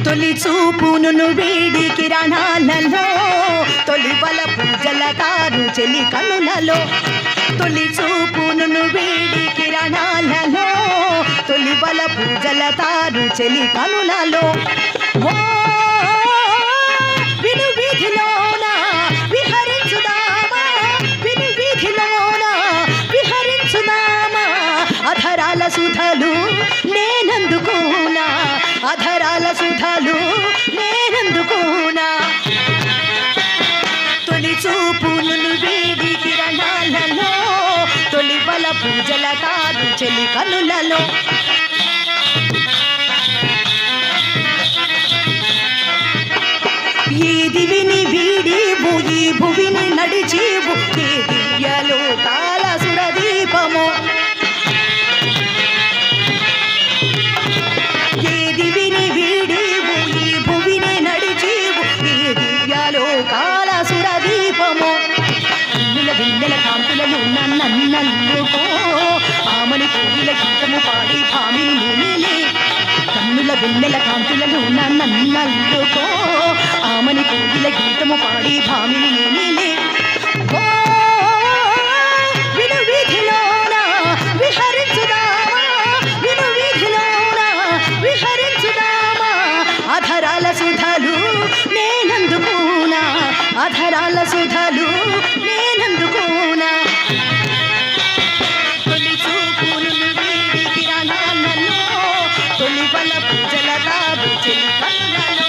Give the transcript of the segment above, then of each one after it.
తొలి చూపును వేడి కిరణాలలో తొలి బల పూజల తారు చెలి కనులలో తొలి చూపును వేడి కిరణాలలో తొలి బల పూజల తారు చెలి కనులలో విను వీధిలోన విహరించుదామా విను వీధిలోన విహరించుదామా అధరాల సుధలు నేనందుకోనా అధరాల సుధలు నేనందుకోనా తొలి చూపును వేడి కిరణాలలో తొలి బల పూజల తారు చెలి కనులలో ఈ దివిని వీడివు ఈ భువిని నడిచివు ఈ దివ్యలో కాల సురదీపము ఈ దివిని వీడివు ఈ భువిని నడిచివు ఈ దివ్యలో కాల సురదీపము కన్నుల వెన్నెల కాంతులను నన్నల్లుకో ఆమని కోగిల గీతము పాడి భామిని నేనే కన్నుల వెన్నెల కాంతులను నన్నల్లుకో ఆమని కోగిల గీతము పాడి భామిని నేనే విను వీధిలోన విహరించుదామా విను వీధిలోన విహరించుదామా అధరాల సుధలు నేనందుకోనా అధరాల సుధలు నేనందుకోనా తొలి చూపును వేడి కిరణాలలో తొలి బల పూజల తారు చెలి కనులలో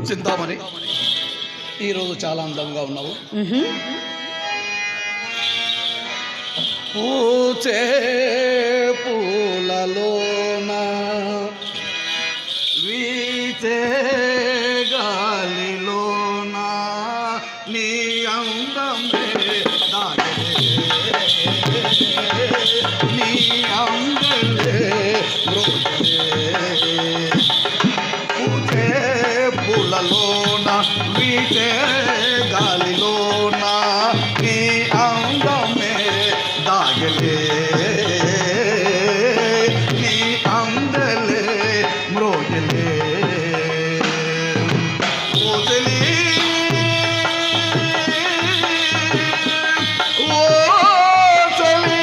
చింతామణి, ఈరోజు చాలా అందంగా ఉన్నావు. పూచే పూలలోన వీచే గాలిలోన నీ అందమే దాగలే నీ అందలే పూచే పూలలోన వీచే గాలిలోన నీ అందమే దాగలే నీ అందలే మ్రోగలే పూజలే ఓ చలే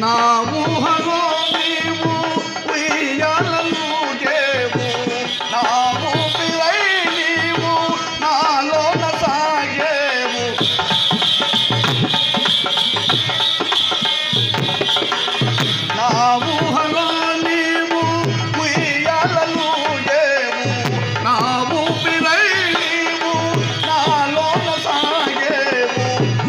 నా ఊహలో నీవు ఉయ్యాలలు దేవు నా ఊపిరై నీవు నాలోన సాగేవు నా ఊహలో నీవు ఉయ్యాలలు దేవు నా ఊపిరై నీవు నాలోన సాగేవు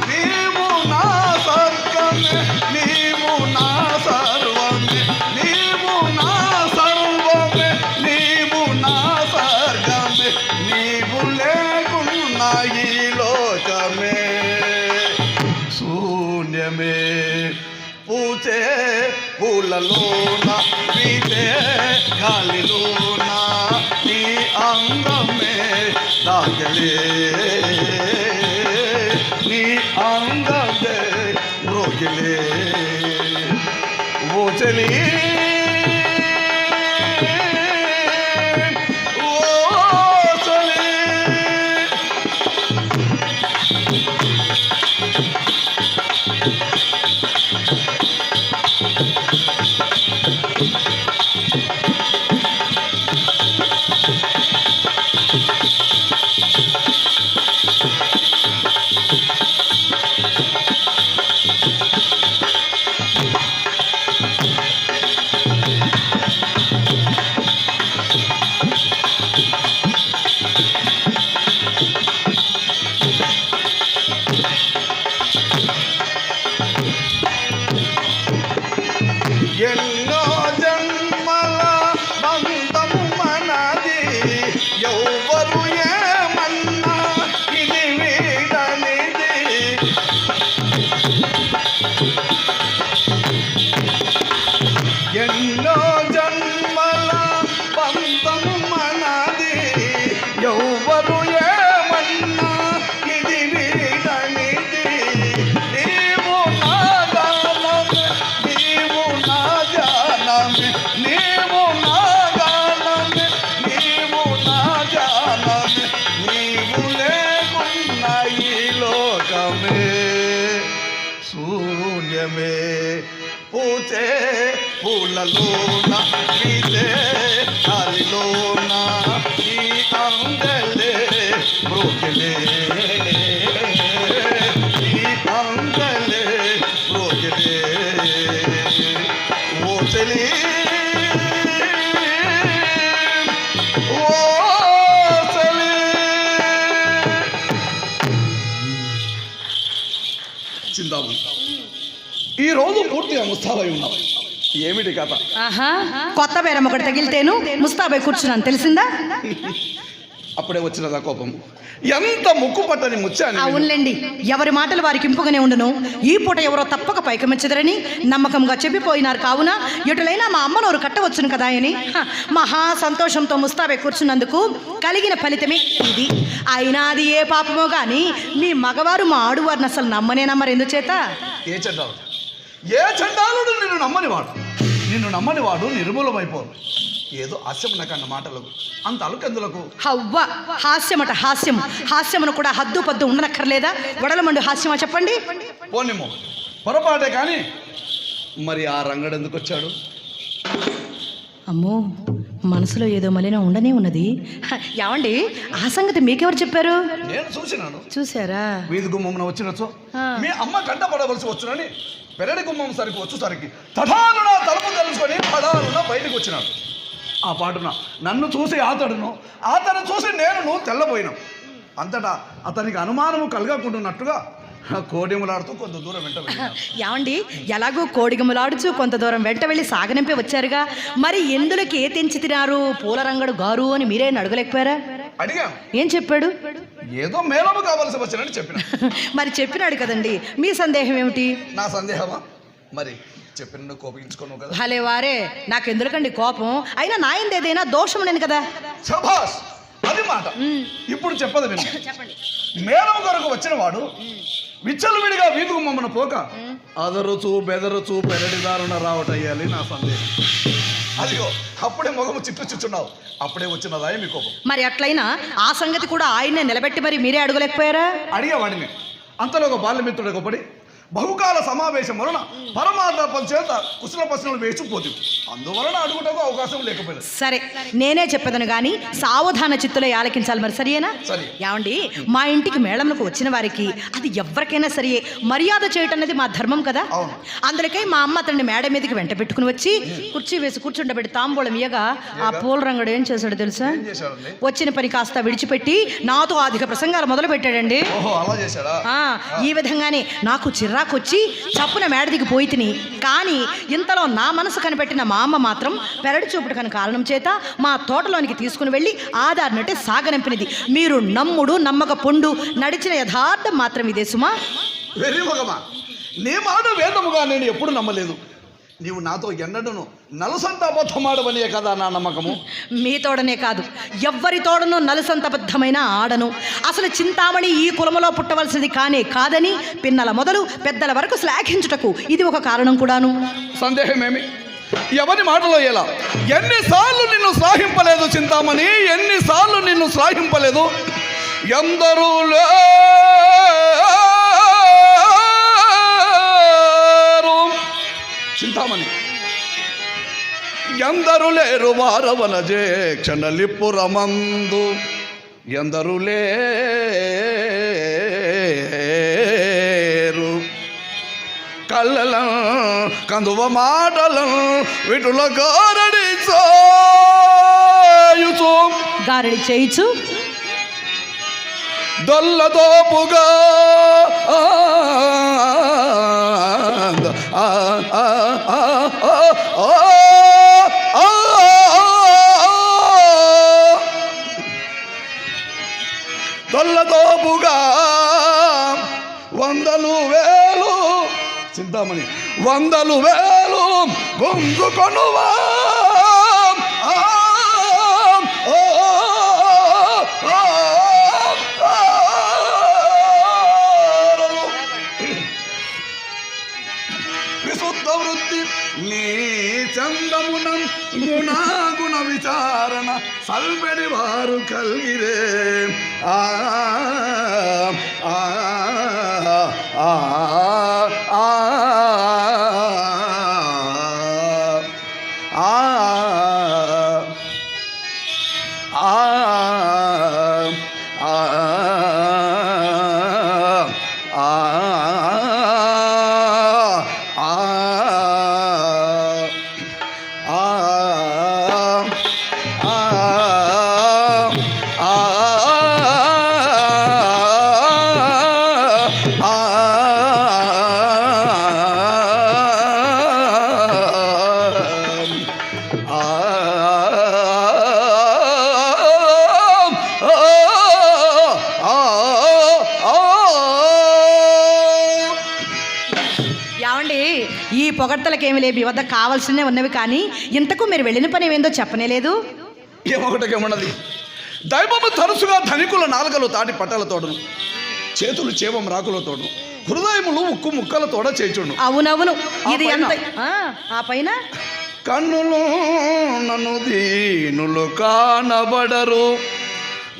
నీవు నా స్వర్గమే నీవు నా సర్వమే నీవు నా సర్వమే నీవు నా స్వర్గమే నీవు లేకున్నా ఈ లోకమే శూన్యమే పూచే పూలలోన వీచే గాలిలోన నీ అందమే దాగలే నీ అందమే మ్రోగలే ఓ చలి ఓ చలి ఎన్నో జన్మల బంధము మనది ఎవ్వరు ఏమన్నా ఇది వీడనిది ఎన్నో జన్మల బంధము మనది ఎవ్వరు ఏమన్నా ఇది వీడనిది నీవు నా గానమే నీవు నా జానమే నీవు నా గానమే నీవు నా జానమే నీవు లేకున్నా ఈ లోకమే శూన్యమే పూచే పూలలోన గీతే గాలిలోన ఈ అందలే బ్రోకెలే ఈ అందలే బ్రోకెలే ఓ చెలి ఓ చెలి చిందాము ఈరోజు పూర్తిగా ముస్తాబై ఉన్నాం. ఏమిటి కథ? ఆహా, కొత్త బేరం ఒకటి తగిలితేను ముస్తాబై కూర్చున్నాను, తెలిసిందా? అప్పుడే వచ్చినదా కోపం? ఎంత ముక్కు పట్టని ముచ్చాని. అవునులేండి, ఎవరి మాటలు వారికి ఇంపుగానే ఉండును. ఈ పూట ఎవరో తప్పక పైకమెచ్చదరని నమ్మకంగా చెప్పిపోయినారు. కావున ఎటులైనా మా అమ్మ నోరు కట్టవచ్చును కదా అని మహా సంతోషంతో ముస్తాబై కూర్చున్నందుకు కలిగిన ఫలితమే ఇది. అయినా అది ఏ పాపమో గాని మీ మగవారు మా ఆడువారిని అసలు నమ్మరు. ఎందుచేత? ఏ చండాలుడు, ఏ చండాలుడు నిన్ను నమ్మనివాడు నిర్మూలమైపోరు. ఏదో హాస్యమున కన్న మాటలకు అంత అలుకెందులకు? హవ్వ, హాస్యమట హాస్యం. హాస్యమును కూడా హద్దు పద్దు ఉండనక్కర్లేదా? వడలమండు హాస్యమా చెప్పండి. పోనిమ్మో పొరపాటే కానీ మరి ఆ రంగడు ఎందుకు వచ్చాడు? అమ్మో, మనసులో ఏదో మలిన ఉండనే ఉన్నది. ఏమండి, ఆ సంగతి మీకెవరు చెప్పారు? నేను చూసినాను. చూసారా? వీధి గుమ్మమున వచ్చినచో మీ అమ్మ కంట పడవలసి వచ్చునని పెరడి గుమ్మం సరికి వచ్చేసరికి తటాలున తలుపు తెలుసుకొని పడాలున బయటకు వచ్చినాడు. ఆ పాటున నన్ను చూసి అతను చూసి నేను తెల్లబోయినాం. అంతటా అతనికి అనుమానము కలగకుండాన్నట్టుగా కోడిములాడుతూ కొంత దూరం వెంట వెళ్ళాను. ఏమండి, ఎలాగో కోడిగములాడుచు కొంత దూరం వెంట వెళ్ళి సాగనింపి వచ్చారుగా, మరి ఎందులోకి ఏ తెంచి తినారు పూల రంగడు గారు అని మీరే అడగలేకపోయారా? అడిగాను. ఏం చెప్పాడు? ఏదో మేళము కావలసి వచ్చినని చెప్పిన. మరి చెప్పినాడు కదండి, మీ సందేహం ఏమిటి? నా సందేహమా? మరి చెప్పిన కోపించుకోను కదా. భలే వారే, నాకెందుకండి కోపం? అయినా నాయంది ఏదైనా దోషం నేను కదా. శభాష్, అది మాట. ఇప్పుడు చెప్పదు విను. చెప్పండి. మేళము కొరకు వచ్చిన వాడు విచ్చలవిడిగా వీధి గుమ్మమున పోక అదరుచు బెదరుచు పెరడిదారున రావటయ్యాలి నా సందేహం. అదిగో అప్పుడే మొగము చిట్టుచున్నావు. అప్పుడే వచ్చినదా మీ కోపం? మరి అట్లయినా ఆ సంగతి కూడా ఆయన్నే నిలబెట్టి మరి మీరే అడగలేకపోయారా? అడిగేవాడిని. అంతలో ఒక బాల్యమిత్రుడు ఒకపడి బహుకాల సమావేశం వలన పరమార్థం చేత కుశల ప్రశ్నలు వేసిపోతుంది. అందువలన అడుగుటకు అవకాశం లేకపోయింది. సరే, నేనే చెప్పేదను గాని సావధాన చిత్తులో ఆలకించాలి. మరి సరియేనా? సరే. ఏమండి, మా ఇంటికి మేళంకు వచ్చిన వారికి అది ఎవరికైనా సరియే మర్యాద చేయటం అనేది మా ధర్మం కదా. అందులోకే మా అమ్మ అతన్ని మేడ మీదకి వెంట పెట్టుకుని వచ్చి కుర్చీ వేసి కూర్చుండబెట్టి తాంబూలం ఇయ్యగా ఆ పూల రంగడు ఏం చేశాడు తెలుసా? వచ్చిన పని కాస్త విడిచిపెట్టి నాతో అధిక ప్రసంగాలు మొదలు పెట్టాడండి. ఈ విధంగానే నాకు చిరాకొచ్చి చప్పున మేడ దిగి పోయి తిని, కానీ ఇంతలో నా మనసు కనిపెట్టిన మా అమ్మ మాత్రం పెరడి చూపుడు కని కారణం చేత మా తోటలోనికి తీసుకుని వెళ్ళి ఆధారినట్టే సాగనంపినది. మీరు నమ్ముడు నమ్మక పొండు నడిచిన యథార్థం మాత్రం ఇదే సుమా. వెర్రిమొగమా, నీ మాట వేదముగా నేను ఎప్పుడు నమ్మలేదు. నీవు నాతో ఎన్నడను నలుసంత అబద్ధమాడవనే కదా నా నమ్మకము. మీ తోడనే కాదు, ఎవ్వరి తోడను నలుసంత అబద్ధమైన ఆడను. అసలు చింతామణి ఈ కులములో పుట్టవలసింది కానే కాదని పిన్నల మొదలు పెద్దల వరకు శ్లాఘించుటకు ఇది ఒక కారణం కూడాను. సందేహమేమి? ఎవరి మాటలో ఎలా? ఎన్నిసార్లు నిన్ను శ్లాఘింపలేదు చింతామణి, ఎన్నిసార్లు నిన్ను శ్లాఘింపలేదు. ఎందరూ చింతామణి, ఎందరు లేరు వారవన క్షణలిప్పురమందు, ఎందరు లేరు కళ్ళల కందువ మాటల విటుల గారడి చేయుచు దొల్లదోపుగా ఆ ఆ ఆ ఆ ఆ తొల్లతోపుగా వందలు వేలు చింతామణి వందలు వేలు గుంజుకొనువా విశుద్ధ వృత్తి నీ చందమునం గుణాగుణ విచారణ సల్పెడి వారు కలిగిరే ఆ ఆ ఆ ఆ ఏమండి ఈ పొగడ్తలకేమి లేవు, మీ వద్ద కావాల్సినవి ఉన్నవి, కానీ ఇంతకు మీరు వెళ్ళిన పని ఏమేందో చెప్పనేలేదు. ఏమొకటికేమున్నది, దైవము తరచుగా ధనికుల నాలుకలు తాటి పట్టలతోడును, చేతులు చేవం రాకులతోడు, హృదయములు ఉక్కు ముక్కలతోడ చేచుండు. అవునవును, ఇది ఎంత ఆ పైన కన్నులు నన్ను దీనులు కానబడరు,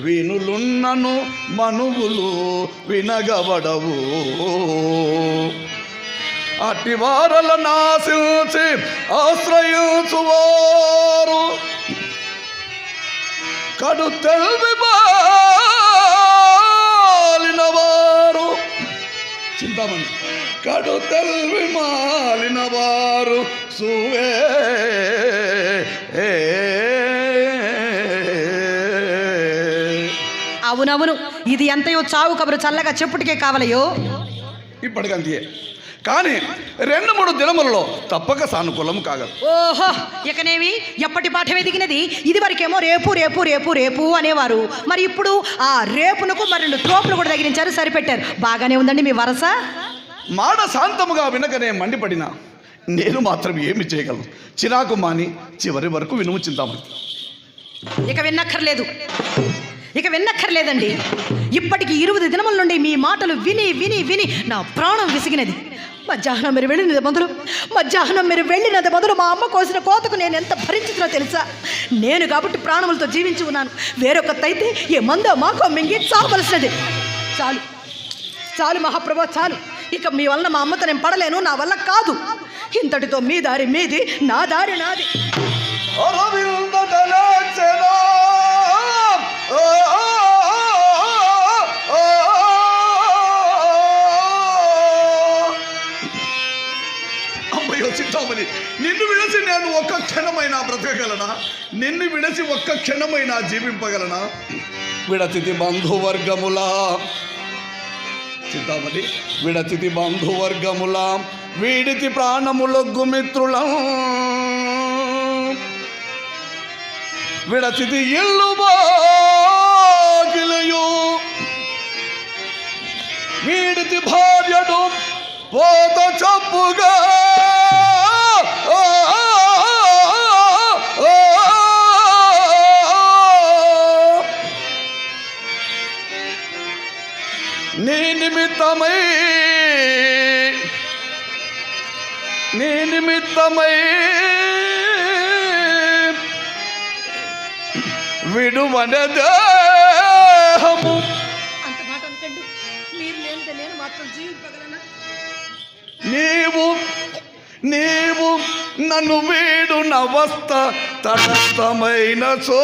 వీనులున్నను మనువులు వినగబడవు, అట్టి వారల నాశించి ఆశ్రయించువారు కడు తెల్వి మాలినవారు చింతామణి కడు తెల్వి మాలినవారు సువే అవునవును, ఇది ఎంతయో చావు కబురు చల్లగా చెప్పుటికే కావలయో. ఇప్పటికంతే, కానీ 2-3 దినములలో తప్పక సానుకూలం కాగలదు. ఓహో, ఇకనేమి ఎప్పటి పాఠం ఎదిగినది? ఇది వరకేమో రేపు రేపు రేపు రేపు అనేవారు, మరి ఇప్పుడు ఆ రేపునకు మరి 2 తోపులు కూడా తగిలించారు, సరిపెట్టారు. బాగానే ఉందండి మీ వరస. మాట శాంతముగా వినకనే మండిపడినా నేను మాత్రం ఏమి చేయగలను? చిరాకు మాని చివరి వరకు వినుము చింతామణి. ఇక విన్నక్కర్లేదండి. ఇప్పటికి 20 దినముల నుండి మీ మాటలు విని విని విని నా ప్రాణం విసిగినది. మధ్యాహ్నం మీరు వెళ్ళినది మొదలు మా అమ్మ కోసిన కోతకు నేను ఎంత భరించుతున్నా తెలుసా? నేను కాబట్టి ప్రాణములతో జీవించి ఉన్నాను. వేరొకతైతే ఏ మందో మాకో మింగి చావలసినది. చాలు చాలు మహాప్రభు, చాలు. ఇక మీ వలన మా అమ్మతో నేను పడలేను, నా వల్ల కాదు. ఇంతటితో మీ దారి మీది, నా దారి నాది. అమ్మయ్యో చింతామణి, నిన్ను విడసి నేను ఒక్క క్షణమైనా బ్రతకగలనా? నిన్ను విడసి ఒక్క క్షణమైనా జీవింపగలనా? విడచితి బంధువర్గములా చింతామణి, విడచితి బంధువర్గములా వీడితి ప్రాణములొగ్గు మిత్రులం, విడచితి ఇల్లు బాగిలయు వీడితి భార్యను పోత చప్పుగా నీ నిమిత్తమై విడువన దేహము. అంత మాట అనకండి, మీరు లేనిదే నేను మాత్రం జీవించగలనా? నీవు నన్ను వీడు నవస్థ తటస్థమైన సో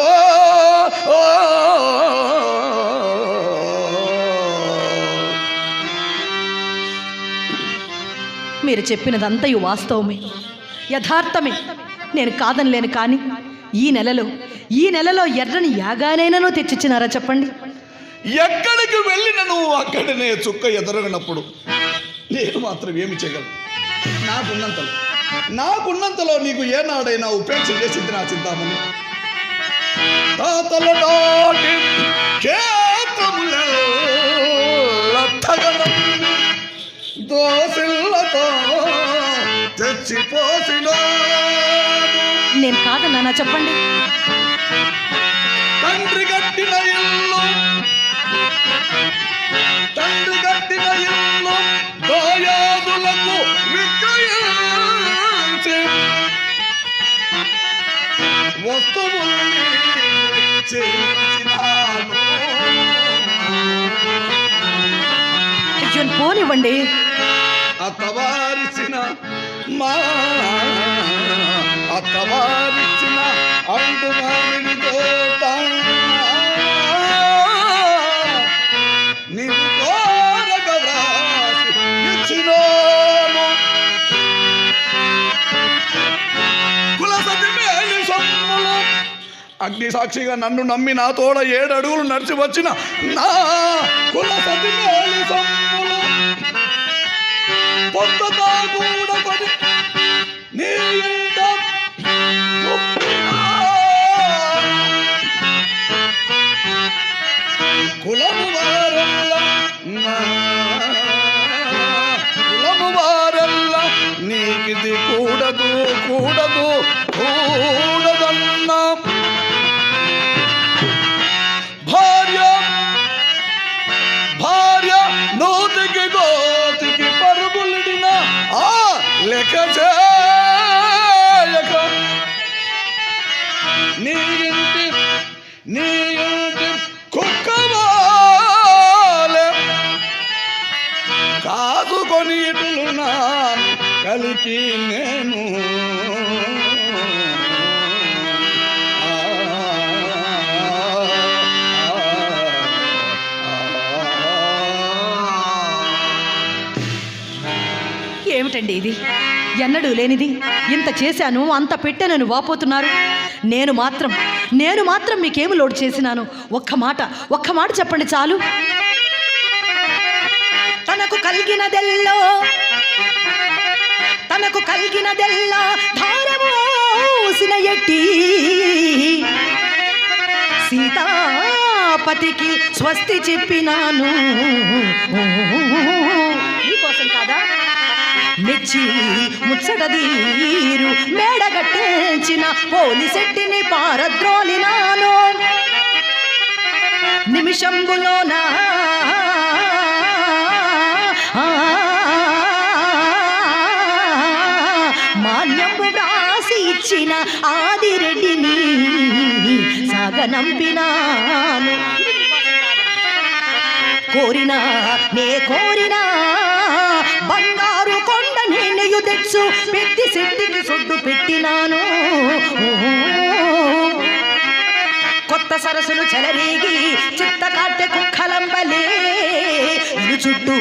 మీరు చెప్పినదంతయు వాస్తవమే, యథార్థమే. నేను కాదనలేను, కానీ ఈ నెలలో ఎర్రని యాగానైనానో తెచ్చిచ్చినారా చెప్పండి? ఎక్కడికి వెళ్ళిన నువ్వు అక్కడనే చుక్క ఎదరగినప్పుడు నేను మాత్రం ఏమి చేయగలను? నాకున్నంతలో నీకు ఏనాడైనా ఉపేక్ష చేసింది నా చింతామణి. తాతల నాటి క్షేత్రములెల్లత్తగనం దోసిల్లతో తెచ్చిపోసిన నేను కాదన్నా చెప్పండి. తండ్రి కట్టిన ఇల్లు దాయాదులకు విక్రయించి వస్తువుల్ని చేయించినాను. అయ్యో పోనివ్వండి. అత్తవారిచిన అంటు మామిడి తోట నీవు కోరక వ్రాసి ఇచ్చినాను. కులసతి మేలి సొమ్ములు అగ్ని సాక్షిగా నన్ను నమ్మి నా తోడ 7 అడుగులు నడిచి వచ్చిన నా కులసతి మేలి సొమ్ములు పొందుతా కూడా పడి నీ ఇంట కులము వారల్లా నీకిది కూడదన్నా. భార్య నూతికి గోతికి పరుగులిడిన ఆ లెక్క చేయక నీ ఇంటి కుక్కవాలే కాదుకొని ఇటులునా కలికి నేను ఏమిటండి ఇది? ఎన్నడూ లేనిది ఇంత చేశాను అంత పెట్టానని వాపోతున్నారు. నేను మాత్రం మీకేమి లోటు చేసినాను? ఒక్క మాట చెప్పండి చాలు. తనకు కలిగినదెల్లా ధారమోసిన ఎట్టి సీతాపతికి స్వస్తి చెప్పినాను. మీకోసం కాదా? మెచ్చి ముచ్చటదీరు మేడగట్టించిన పోలిసెట్టిని పారద్రోలినాను. నిమిషంబులోనా మాన్యంబు వ్రాసి ఇచ్చిన ఆదిరెడ్డిని సాగనంపినాను. కోరినా బంగారు కొండ నేనెయు తెచ్చు పెట్టి సిద్ధికి సొడ్డు పెట్టినాను. కొత్త సరస్సులు చెలరేగి చిత్త కాట్టె కుక్కలంబలే ఇరు చుట్టూ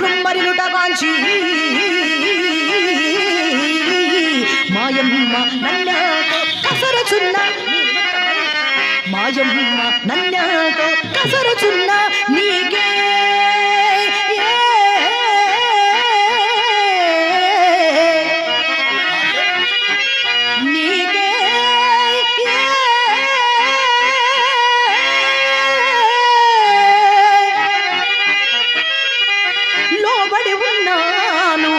గ్రుమ్మరిలుట వాంచి మాయమ్మ నన్నతో కసరుచున్న నీకే లోబడి ఉన్నాను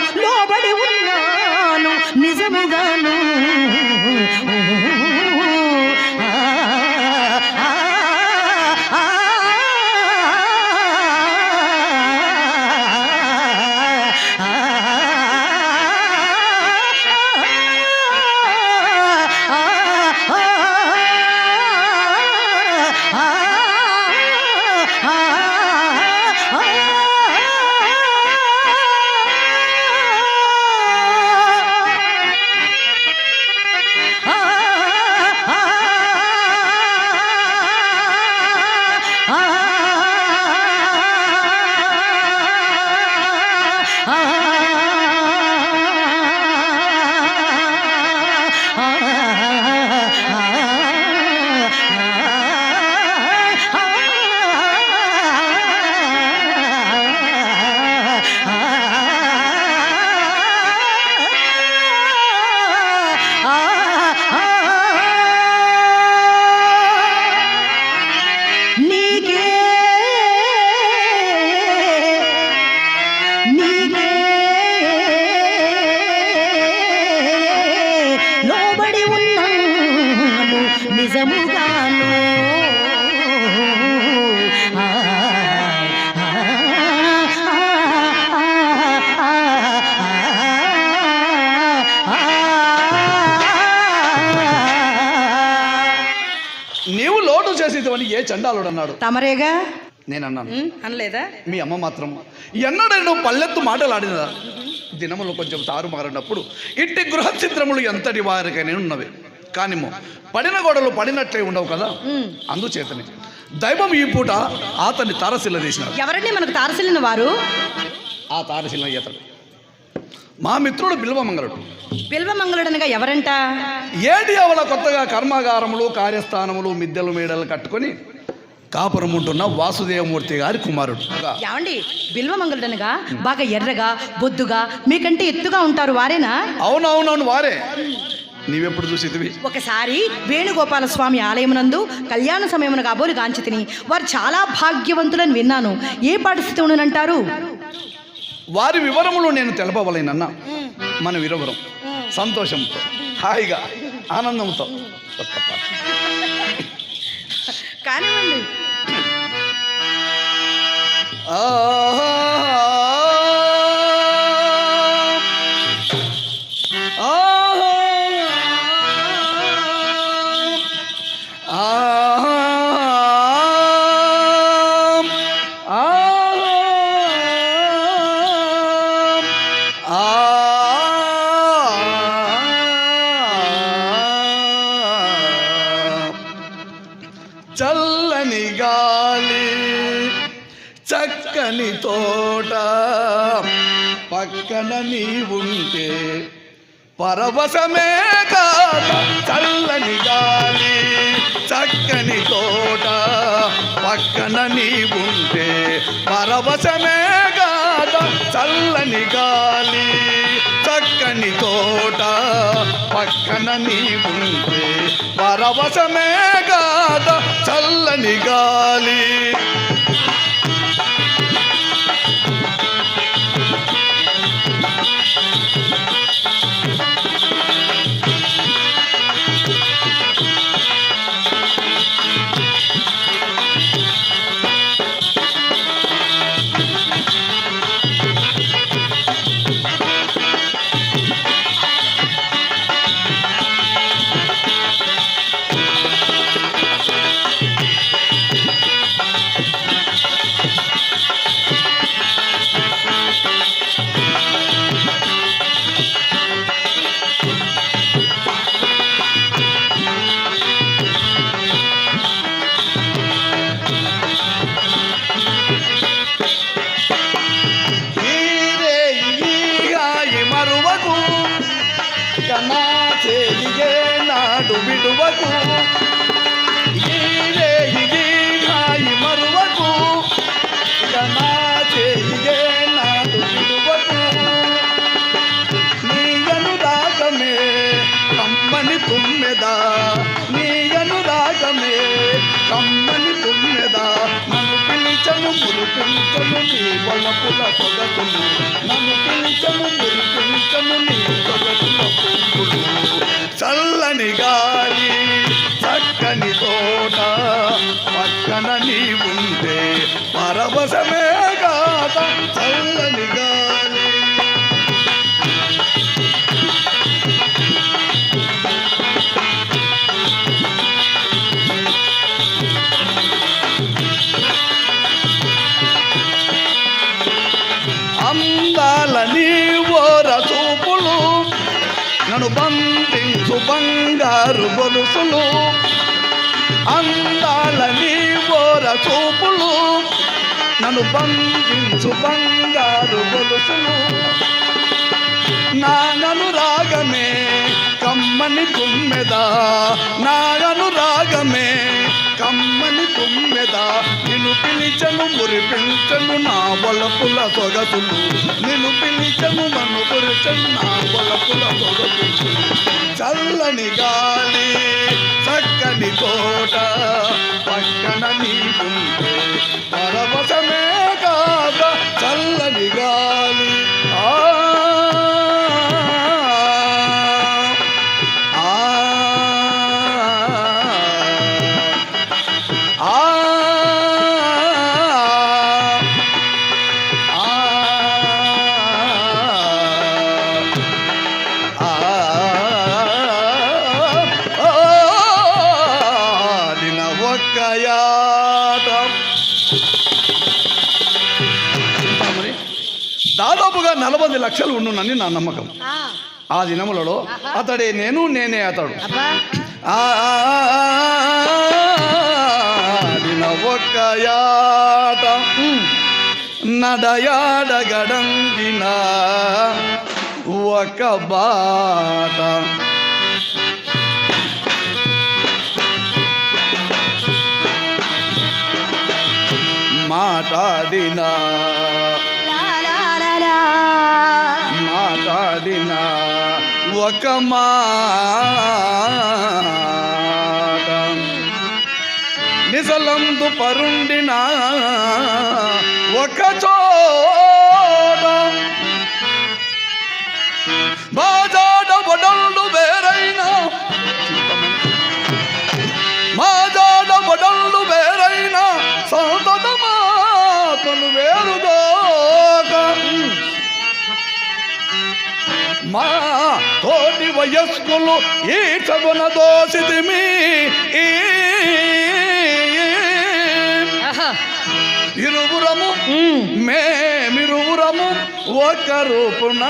నిజముగాను. నిజముగాను ఆ, ఆ, నీవు లోటు చేసేదని ఏ చండాలుడు అన్నాడు? తమరేగా. నేనన్నాను. అనలేదా? మీ అమ్మ మాత్రం ఎన్నడైనా పల్లెత్తు మాటలాడినదా? దినములు కొంచెం తారుమారినప్పుడు ఇట్టి గృహచిత్రములు ఎంతటి వారికైనా ఉన్నవి, కానీ పడిన గోడలు పడినట్లే ఉండవు కదా. అందుచేతని దైవం ఈ పూట అతన్ని తారశిల్ల చేసినాడు. ఎవరండి మనకు తారసిల్లిన వారు? ఆ తారశిల్ల ఇతడు మా మిత్రుడు బిల్వమంగళుడు. బిల్వమంగళుడనగా ఎవరంట? ఏటి అవల కొత్తగా కర్మాగారములు, కార్యస్థానములు, మిద్దెలు, మేడలు కట్టుకొని కాపురం ఉంటున్న వాసుదేవమూర్తి గారి కుమారుడు. ఏమండి, బిల్వమంగళుడనగా బాగా ఎర్రగా బొద్దుగా మీకంటే ఎత్తుగా ఉంటారు వారేనా? అవునవునవును వారే. నీవెప్పుడు చూసేదివి? ఒకసారి వేణుగోపాల స్వామి ఆలయమునందు కళ్యాణ సమయమున కాబోలు గాంచితిని. వారు చాలా భాగ్యవంతులని విన్నాను. ఏ పరిస్థితి ఉండనంటారు? వారి వివరములు నేను తెలపవలేనన్నా మన విరవరం సంతోషంతో హాయిగా ఆనందంతో కానివ్వండి. చల్లని గాలి, చక్కని తోట, పక్కన నీవుంటే పరవశమే కాదా. చల్లని గాలి, చక్కని తోట, పక్కన నీవుంటే పరవశమే కాదా. చల్లని గాలి, చక్కని తోట, పక్కన నీవుంటే పరవశమే కాదా. చల్లని గాలి నాడు విడువకు, మరువకు, నాడు విడువకు. నీ అనురాగమే కమ్మని తుమ్మెదా, నీ అనురాగమే కమ్మని తుమ్మెదా. నన్ను పిలిచను మురిపించను నీ వలపుల సొగసులు, నన్ను పిలిచను మురిపించను నీ సొగసుల పువ్వులు. చల్లని గాలి, చక్కని తోట, పక్కన నీవుంటే పరవశమే కాదా. చల్లని గాలి అందాల నీవోర చూపులు, నన్ను బంధించు బంగారు గొలుసులు. అందాల నీవోర చూపులు, నన్ను బంధించు బంగారు గొలుసులు. నాగను రాగమే కమ్మని తుమ్మెదా, నాగను రాగమే కమ్మని తుమ్మెదా. నిన్ను పిలిచను మురిపించను నా వలపుల సొగసులు, నిన్ను పిలిచను మను పురుచను నా వలపుల సొగసులు. చల్లని గాలి, చక్కని తోట, పక్కన నీవుంటే పరవశమే కాదా. చల్లని గాలి దాదాపుగా 40 లక్షలు ఉండునని నా నమ్మకం. ఆ దినములలో అతడే నేను, నేనే అతడు. ఆడిన ఒక్క యాట నడయాడగడంగిన ఒక బాట మాట్లాడిన ఒక మాట నిజలందు పరుండిన ఒక చోట బాజాడ బొడళ్ళు వేరైనా మాజాడ బొడళ్ళు వేరైనా సంతత మాతలు వేరుగాక మా తోటి వయస్కులు ఈ చగున దోషితిమి ఇరువురము మేమిరువురము ఒక రూపున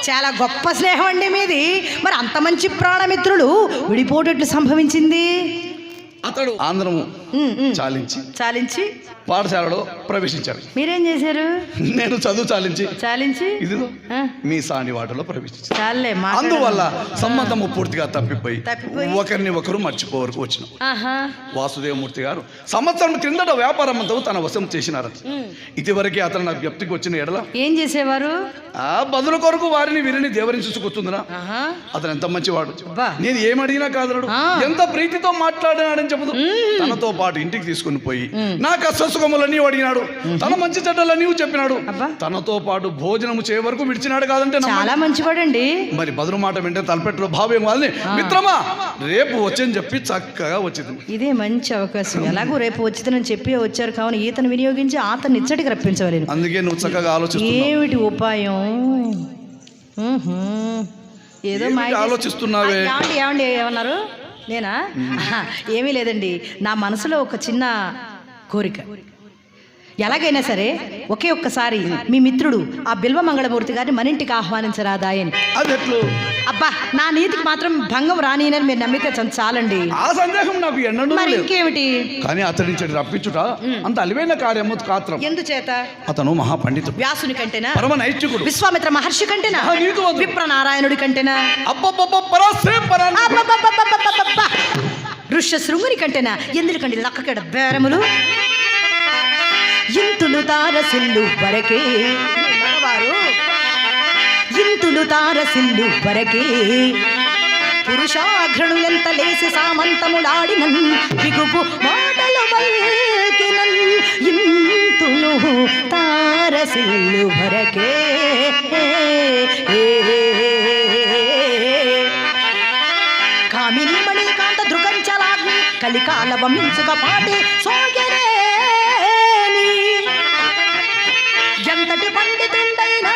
చాలా గొప్ప స్నేహం అండి మీది. మరి అంత మంచి ప్రాణమిత్రులు విడిపోటట్లు సంభవించింది? అతడు ఆంధ్రము చాలించి పాఠశాలలో ప్రవేశించాడు. మీరేం చేశారు? నేను చదువు చాలించి ఇది మీ సాని వాటలో ప్రవేశించాను. అందువల్ల సంబంధము పూర్తిగా తప్పిపోయి ఒకరిని ఒకరు మర్చిపోవరకు వచ్చిన వాసుదేవమూర్తి గారు సంవత్సరం క్రిందట వ్యాపారం అంతా తన వశం చేసినారు. ఇదివరకే అతను నాకు జ్ఞప్తికి వచ్చిన ఎడల ఏం చేసేవారు? ఆ బదులు కొరకు వారిని వీరిని దేవరించుకుంటుందిరా. అతను ఎంత మంచివాడు, నేను ఏమడిగినా కాదన్నాడు. ఎంత ప్రీతితో మాట్లాడినాడని చెప్పదు. తనతో పాటు ఇంటికి తీసుకుని పోయి నా కష్టసుఖములన్నీ అడిగినాడు. తన మంచి చెడ్డలన్నీ చెప్పినాడు. తనతో పాటు భోజనము చేయ వరకు విడిచినాడు. కాదంటే చాలా మంచివాడండి. మరి బదులు మాట వెంటే తలపెట్టలో భావ్యం వాళ్ళని మిత్రమా రేపు వచ్చని చెప్పి చక్కగా వచ్చింది. ఇదే మంచి అవకాశం. ఎలాగో రేపు వచ్చిందని చెప్పి వచ్చారు కావున ఈతను వినియోగించి ఆతను ఇచ్చటికి రప్పించవాలి. అందుకే నువ్వు చక్కగా ఆలోచిస్తున్నావు. ఏమిటి ఉపాయం? ఏదో ఆలోచిస్తున్నావే. ఏమండి ఏమన్నారు? నేనా? ఏమీ లేదండి. నా మనసులో ఒక చిన్న కోరిక. ఎలాగైనా సరే ఒకే ఒక్కసారి మీ మిత్రుడు ఆ బిల్వ మంగళమూర్తి గారిని మన ఇంటికి ఆహ్వానించరాదాయని. అబ్బా, నా నీతికి మాత్రం భంగం రానియనని మీరు నమ్మితే చాలండి. ఆ సందేహం నాకు ఎన్నడూ మరి ఇంకేమిటి? కానీ అతడి నుంచి రప్పించుట అంత అలివైన కార్యము కాత్రం. ఎందుచేత? అతను మహాపండితుడు. వ్యాసుని కంటేనా? పరమ నైతికుడు. విశ్వామిత్ర మహర్షి కంటేనా? విప్ర నారాయణుడి కంటేనా? ఋష్య శృంగుని కంటేనా? ఎందుకండి లక్కకెడ బేరములు ఇంతులు తారసిల్లు వరకే ఇంతులు తారసిల్లు వరకే పురుషాఘ్రణులెంత లేసి సామంతములాడినన్ బిగుపు మాటలు వల్కినన్ ఇంతులు తారసిల్లు వరకే కామిని మణికాంత దృగంచలాగ్ని కలికాల వంశుక పాటి సోగరే ఎంతటి పండితుండైనా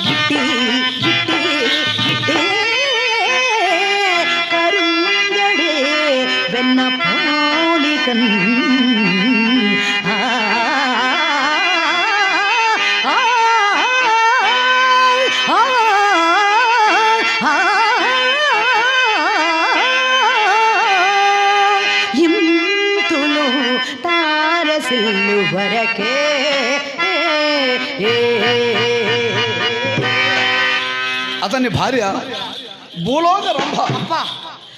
ఇట్టి ఇట్టి ఇట్టే కరుంగడే వెన్న పోలికన్ వరకే అతని భార్య భూలోక రంభ.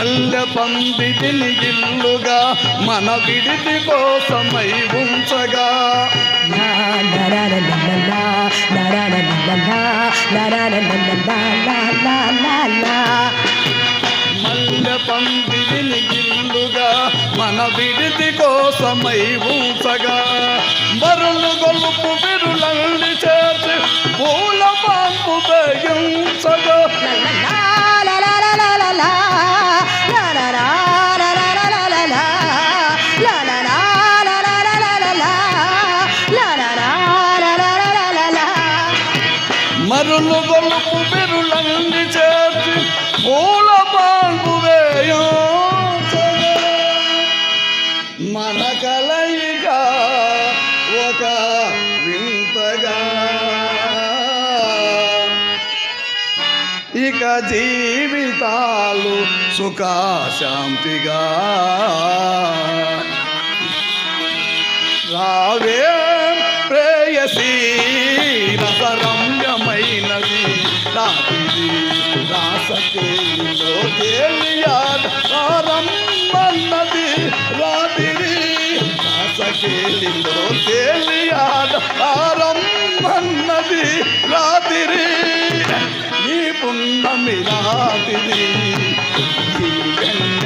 మల్లె పందిటిని ఇల్లుగా మన విడిది కోసమై ఉంచగా మల్లె పందిటిని ఇల్లుగా మన విడిది కోసమై ఉంచగా బరులు గొలుపు విరులండి చేసి పూల పాంపు వేయించగా మరులు గొలుపు విరులండి చేసి పూల పాంపు వేయించగా మన కలయిక ఒక వింతగా ఇక జీవితాలు సుఖశాంతిగా రావే ప్రేయసీ రసరమ్యమైనది రాత్రి రాసకేలిలో తేలియాడమ్మన్నది రాత్రి రాసకేలిలో తేలియాడమ్మన్నది రాత్రి ఈ పున్నమి రాత్రి ఈ